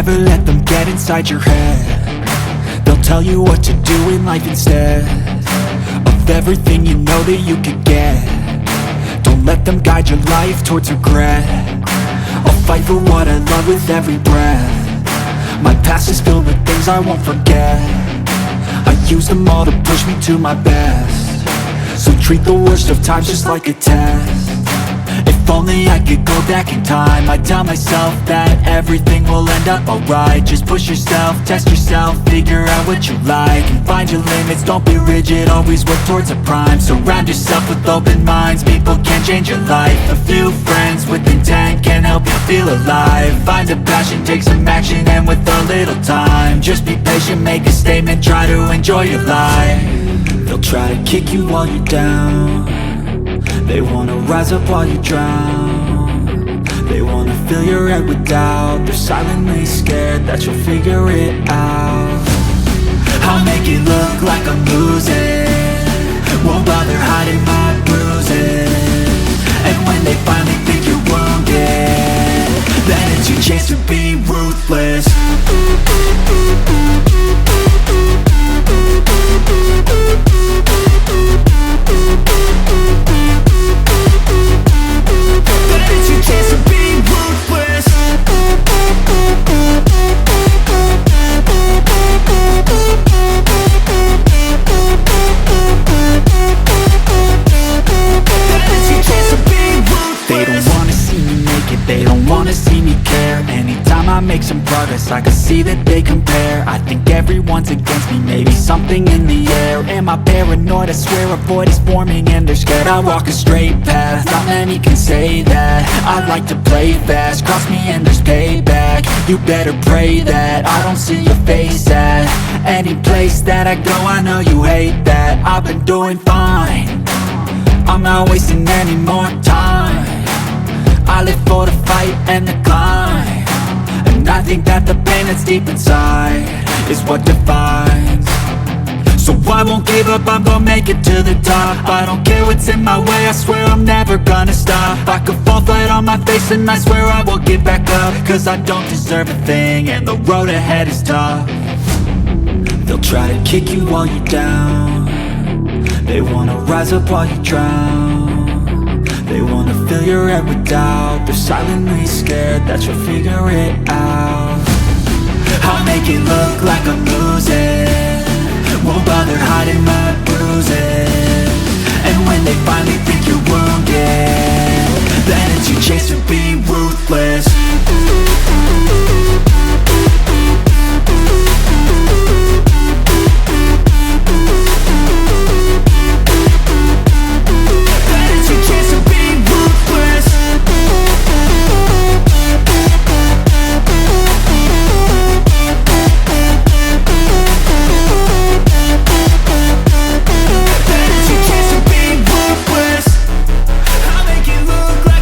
never let them get inside your head. They'll tell you what to do in life instead of everything you know that you could get. Don't let them guide your life towards regret. I'll fight for what I love with every breath. My past is filled with things I won't forget. I use them all to push me to my best. So treat the worst of times just like a test. If only I could go back in time, I'd tell myself that everything will end up alright. Just push yourself, test yourself, figure out what you like, and find your limits, don't be rigid, always work towards a prime. Surround yourself with open minds, people can change your life. A few friends with intent can help you feel alive. Find a passion, take some action, and with a little time, just be patient, make a statement, try to enjoy your life. They'll try to kick you while you're down. They wanna rise up while you drown. They wanna fill your head with doubt. They're silently scared that you'll figure it out. I'll make it look like I'm losing, won't bother hiding my bruises. And when they finally think you're wounded, then it's your chance to be ruthless. Make some progress, I can see that they compare. I think everyone's against me, maybe something in the air. Am I paranoid? I swear a void is forming and they're scared. I walk a straight path, not many can say that. I like to play fast, cross me and there's payback. You better pray that I don't see your face at any place that I go. I know you hate that. I've been doing fine, I'm not wasting any more time. I live for the fight and the climb, and I think that the pain that's deep inside is what defines. So I won't give up, I'm gonna make it to the top. I don't care what's in my way, I swear I'm never gonna stop. I could fall flat on my face and I swear I will get back up, cause I don't deserve a thing and the road ahead is tough. They'll try to kick you while you're down. They wanna rise up while you drown. They wanna fill your head with doubt. They're silently scared that you'll figure it out. I'll make it look like I'm losing, won't bother hiding my bruises. And when they finally think you're wounded, then it's your chance to be ruthless.